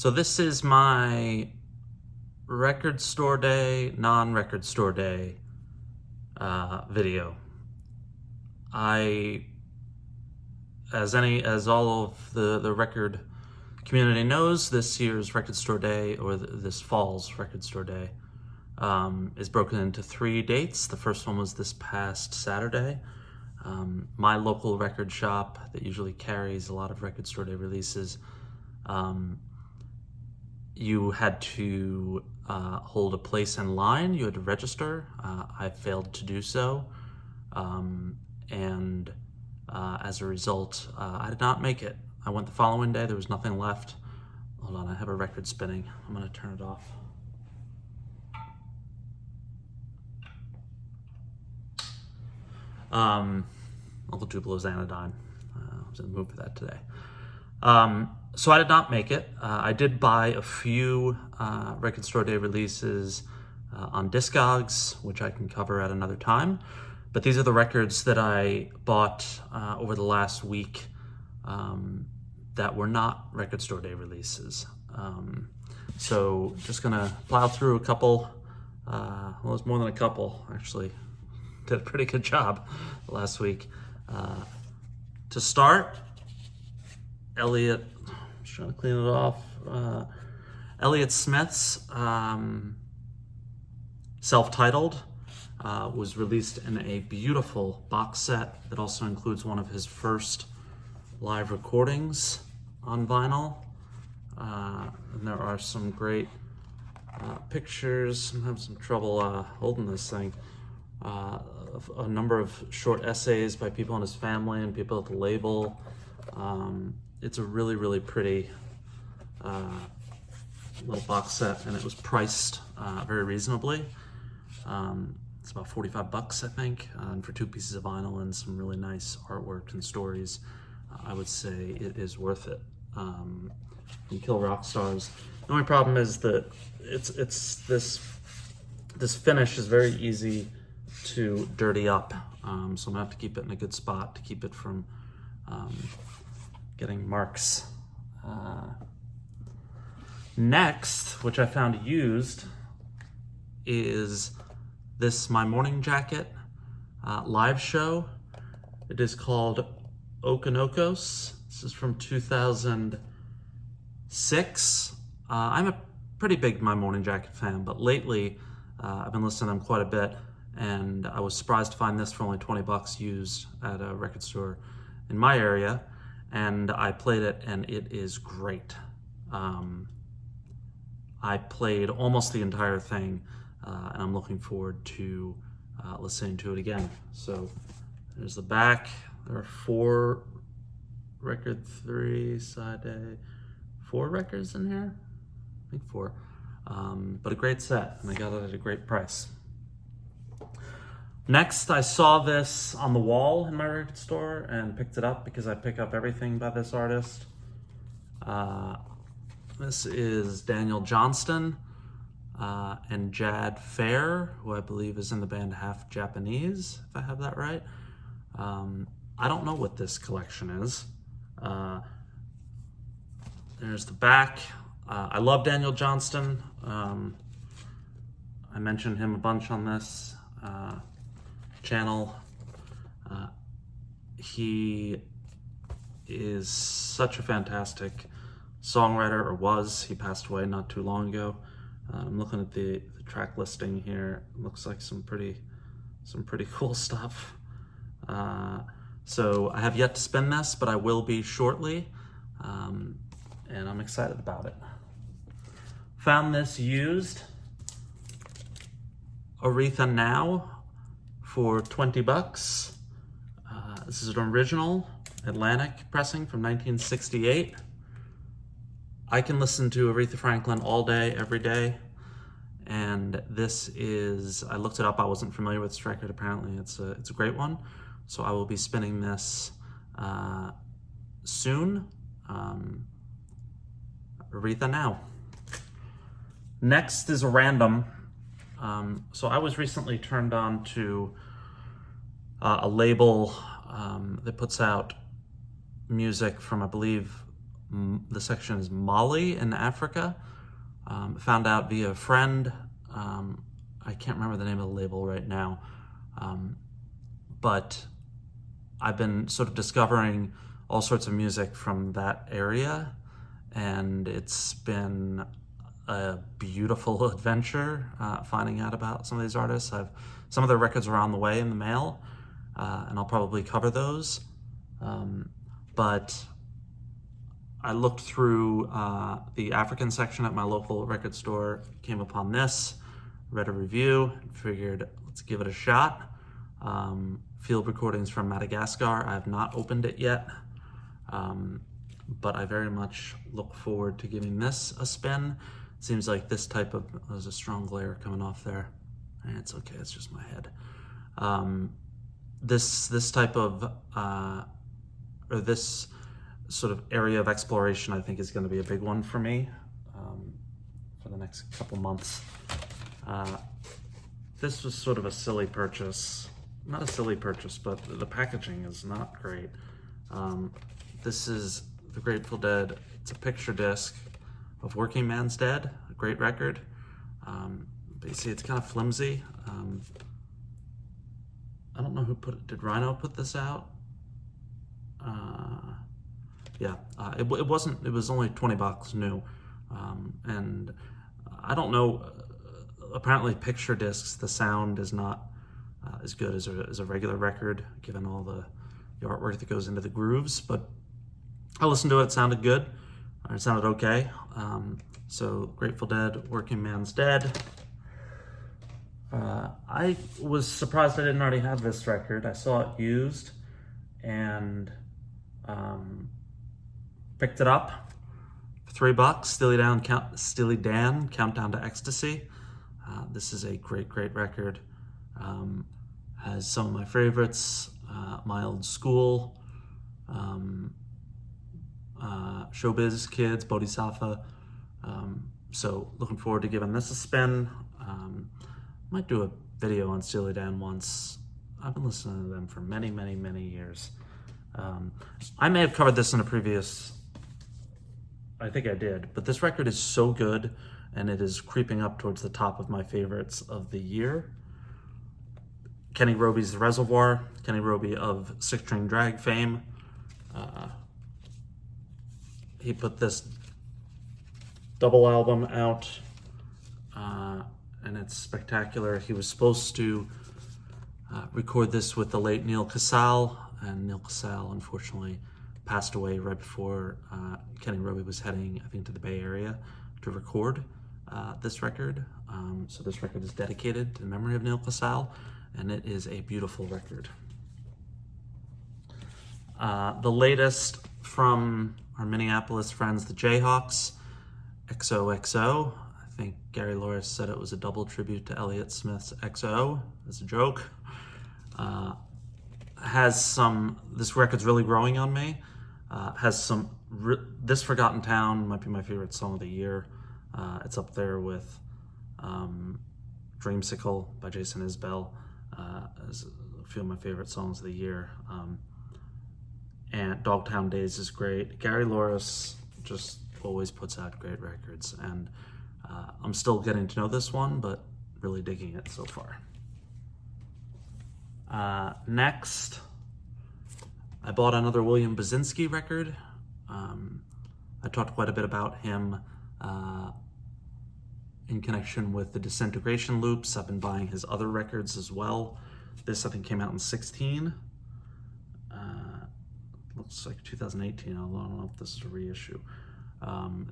So this is my record store day, non-record store day video. As all of the record community knows, this year's record store day, or this fall's record store day, is broken into 3 dates. The first one was this past Saturday. My local record shop that usually carries a lot of record store day releases, you had to hold a place in line. You had to register. I failed to do so, and as a result, I did not make it. I went the following day. There was nothing left. Hold on, I have a record spinning. I'm gonna turn it off. All the Tubelo's Anodyne. I was in the mood for that today. So I did not make it. I did buy a few record store day releases on Discogs, which I can cover at another time. But these are the records that I bought over the last week that were not record store day releases. So just gonna plow through a couple. Well, it was more than a couple, actually. Did a pretty good job last week. To start, Elliott, I'm just trying to clean it off. Elliott Smith's self-titled was released in a beautiful box set that also includes one of his first live recordings on vinyl. And there are some great pictures. I'm having some trouble holding this thing. A number of short essays by people in his family and people at the label. It's a really, really pretty little box set, and it was priced very reasonably. It's about $45, I think, and for 2 pieces of vinyl and some really nice artwork and stories, I would say it is worth it. You kill rock stars. The only problem is that it's this finish is very easy to dirty up, so I'm gonna have to keep it in a good spot to keep it from getting marks. Next, which I found used, is this My Morning Jacket live show. It is called Okanokos. This is from 2006. I'm a pretty big My Morning Jacket fan, but lately I've been listening to them quite a bit, and I was surprised to find this for only $20 used at a record store in my area, and I played it, and it is great. I played almost the entire thing, and I'm looking forward to listening to it again. So there's the back. There are 4 record 3 side A, 4 records in here? I think 4. But a great set, and I got it at a great price. Next, I saw this on the wall in my record store and picked it up because I pick up everything by this artist. This is Daniel Johnston and Jad Fair, who I believe is in the band Half Japanese, if I have that right. I don't know what this collection is. There's the back. I love Daniel Johnston. I mentioned him a bunch on this channel. He is such a fantastic songwriter, or was. He passed away not too long ago. I'm looking at the track listing here. It looks like some pretty cool stuff. So I have yet to spin this, but I will be shortly, and I'm excited about it. Found this used, Aretha Now, for $20. This is an original Atlantic pressing from 1968. I can listen to Aretha Franklin all day, every day, and this is, I looked it up, I wasn't familiar with this record. Apparently it's a great one, so I will be spinning this soon. Aretha Now. Next is a random. So I was recently turned on to a label that puts out music from, I believe, the section is Mali in Africa. Found out via a friend. I can't remember the name of the label right now, but I've been sort of discovering all sorts of music from that area, and it's been a beautiful adventure finding out about some of these artists. Some of their records are on the way in the mail, and I'll probably cover those. But I looked through the African section at my local record store, came upon this, read a review, and figured let's give it a shot. Field recordings from Madagascar. I have not opened it yet, but I very much look forward to giving this a spin. Seems like this type of, there's a strong glare coming off there. It's okay, it's just my head. This type of, or this sort of area of exploration, I think is going to be a big one for me for the next couple months. This was sort of a silly purchase. Not a silly purchase, but the packaging is not great. This is the Grateful Dead. It's a picture disc of Working Man's Dead, a great record. But you see, it's kind of flimsy. I don't know who did Rhino put this out? Yeah, it was only $20 new. And I don't know, apparently picture discs, the sound is not as good as a regular record, given all the artwork that goes into the grooves, but I listened to it, it sounded good, or it sounded okay. So Grateful Dead, Working Man's Dead. I was surprised I didn't already have this record. I saw it used and picked it up for $3. Steely Dan, Countdown to Ecstasy. This is a great record. Has some of my favorites, My Old School, Showbiz Kids, Bodhisattva. So looking forward to giving this a spin. Might do a video on Steely Dan once. I've been listening to them for many years. I may have covered this in a previous, I think I did, but this record is so good, and it is creeping up towards the top of my favorites of the year. Kenny Roby's The Reservoir, Kenny Roby of Six String Drag fame. He put this double album out, and it's spectacular. He was supposed to record this with the late Neil Casale, and Neil Casale unfortunately passed away right before Kenny Roby was heading, I think, to the Bay Area to record this record. So this record is dedicated to the memory of Neil Casale, and it is a beautiful record. The latest from our Minneapolis friends, the Jayhawks, XOXO. I think Gary Loris said it was a double tribute to Elliott Smith's XO as a joke. This record's really growing on me. This Forgotten Town might be my favorite song of the year. It's up there with Dreamsicle by Jason Isbell as a few of my favorite songs of the year. And Dogtown Days is great. Gary Loris just always puts out great records, and I'm still getting to know this one, but really digging it so far. Next, I bought another William Basinski record. I talked quite a bit about him in connection with the Disintegration Loops. I've been buying his other records as well. This, I think, came out in 2016. Looks like 2018. I don't know if this is a reissue.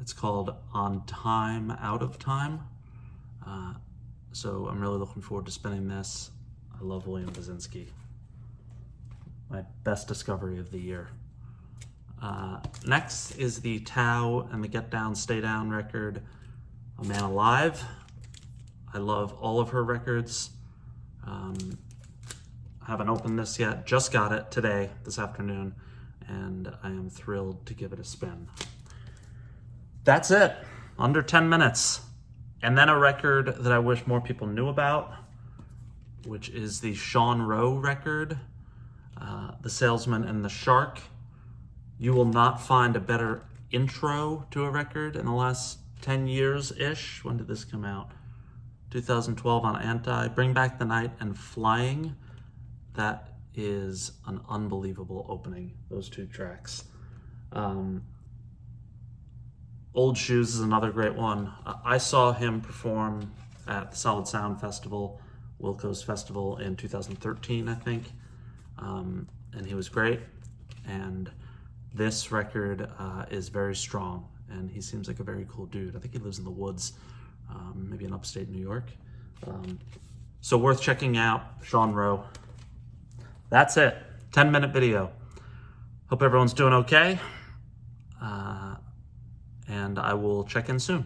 It's called On Time, Out of Time. So I'm really looking forward to spinning this. I love William Basinski. My best discovery of the year. Next is the Tao and the Get Down, Stay Down record, A Man Alive. I love all of her records. Haven't opened this yet, just got it today, this afternoon, and I am thrilled to give it a spin. That's it, under 10 minutes. And then a record that I wish more people knew about, which is the Sean Rowe record, The Salesman and the Shark. You will not find a better intro to a record in the last 10 years-ish. When did this come out? 2012 on Anti. Bring Back the Night and Flying. That is an unbelievable opening, those two tracks. Old Shoes is another great one. I saw him perform at the Solid Sound Festival, Wilco's Festival, in 2013, I think. And he was great. And this record is very strong, and he seems like a very cool dude. I think he lives in the woods, maybe in upstate New York. So worth checking out, Sean Rowe. That's it. 10-minute video. Hope everyone's doing okay. And I will check in soon.